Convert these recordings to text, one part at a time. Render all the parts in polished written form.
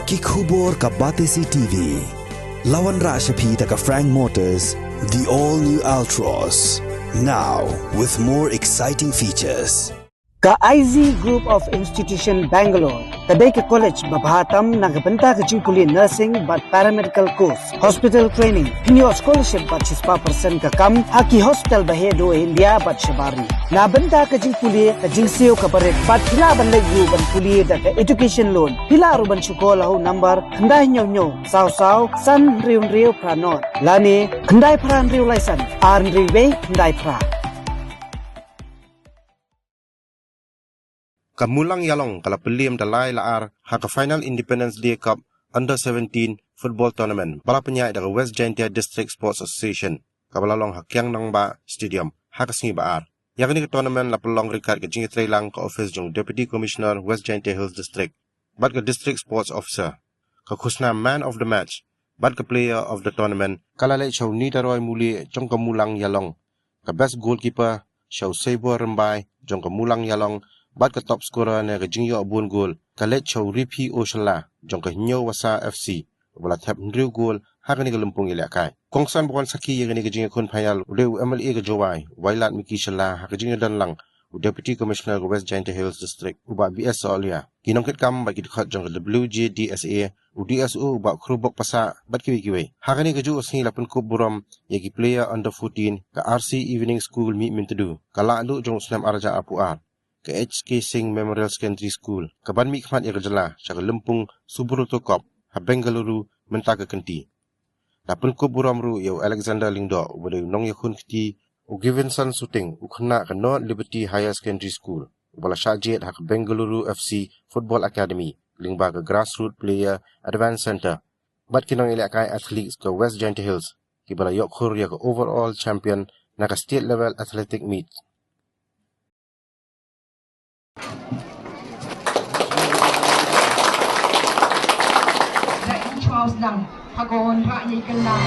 Kikubor ka Batesi TV. Lawan Rashapi taka Frank Motors, the all-new Altros. Now, with more exciting features. Ka IZ Group of Institution Bangalore, kadai ke college babhatam nagabanta ke jingkuli nursing but paramedical course, hospital training, pinyo scholarship but 6% ka kam, haki hospital bahedo India but shabari. Na banta ke jingkuli ke jingseo ka paret but pila ban legu ban kuli da ke education loan. Pila ruban syukola hu number khandai nyo saw san riu pranot. Lani khandai pran riu laisan, arn riwe khandai pra. Kamulang Yalong kala pelim dalai laar haka Phainal Independence Day Cup Under 17 Football Tournament bala penyai daga West Jaintia District Sports Association kabalalong hakyang nangba stadium haka singi baar. Yakni ke tournament la pelong rikat ke jingi trailang ke office jong Deputy Commissioner West Jaintia Hills District bat ke District Sports Officer ke khusna Man of the Match bat ke Player of the Tournament kala le show ni daroy muli jong Kamulang Yalong ke Best Goalkeeper show Sebo Rembai jong Kamulang Yalong bat ke top scorer ne ke jingyo abun gol kalet chow ripi oshala jong ke nyo wasa FC wala tap ndriu gol hakani ke lumpung Nongïalehkai kongsan bukan saki yegani ke jingyo kun Phainal ude MLA ke jowai wailat miki shala hak jingyo dan lang Deputy Commissioner ke West Jaintia Hills District uba BS Solia kinongkit kam bagi dekat jong ke WJDSA UDSU uba krubok pasa bat kiwi hakani ke ju osni Jingpynkupburom yegi player under 14 ke RC Evening School mi mintedu kala andu jong snam arja apuar ke HK Singh Memorial Secondary School ke ban mi khmat ya kejala sya ke lempung Subruto Kop ha Bengaluru menta ke kenti Jingpynkupburom ru yo Alexander Lingdo wede Nongïalehkai kti u Givenson Shooting u khna ke North Liberty Higher Secondary School wala shajet ha ke Bengaluru FC Football Academy lingba ke Grassroots Player Advance Center bat ki Nongïalehkai athletes ke West Jaintia Hills ki bala yok khur ya ke overall champion na ke state level athletic meet Lang hagon ra ni kelang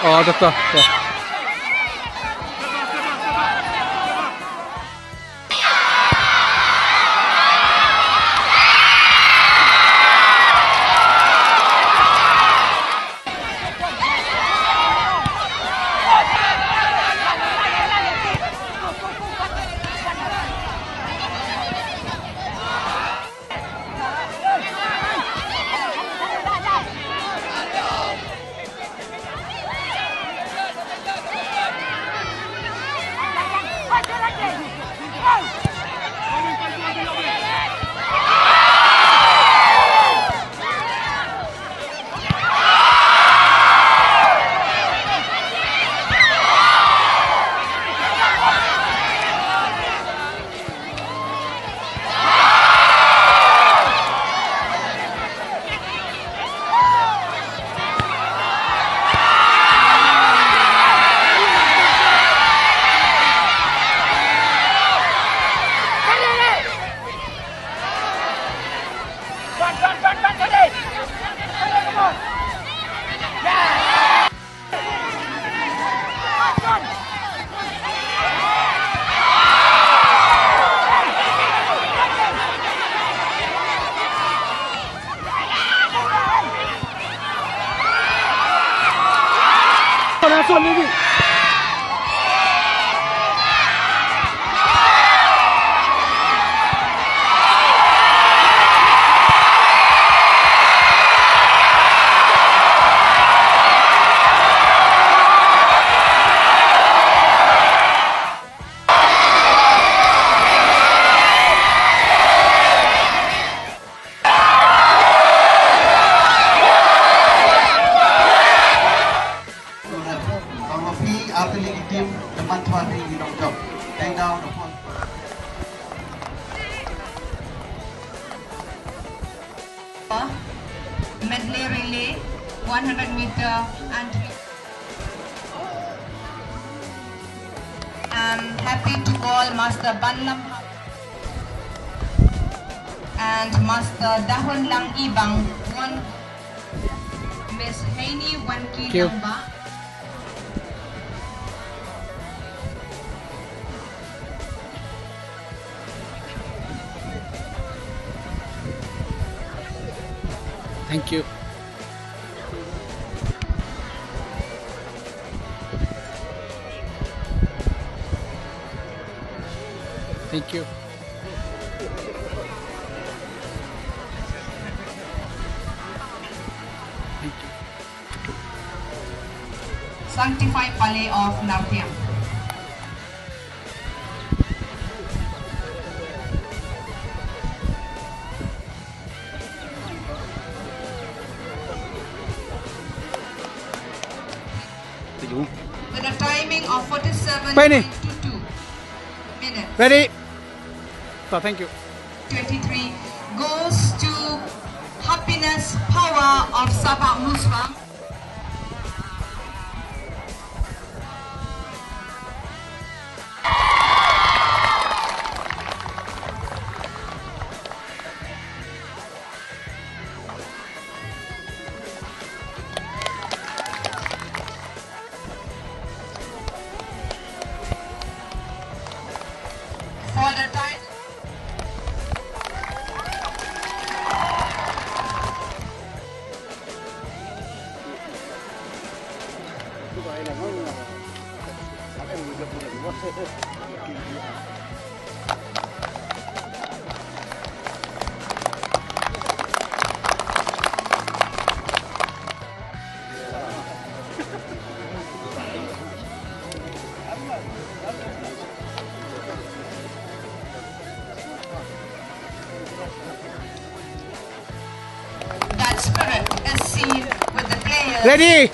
Oh, doktor. Ya. Medley relay, 100 meter and I'm happy to call Master Banlam and Master Dahon Lang Ibang, one Miss Haini Wanki Lamba. Thank you. Thank you. Thank you. Sanctified Palais of Nartiam. With a timing of 47.22 minutes. Ready? So, thank you. 23 goes to Happiness Power of Sabah Muswang. For the title. That spirit is seen with the players. Ready?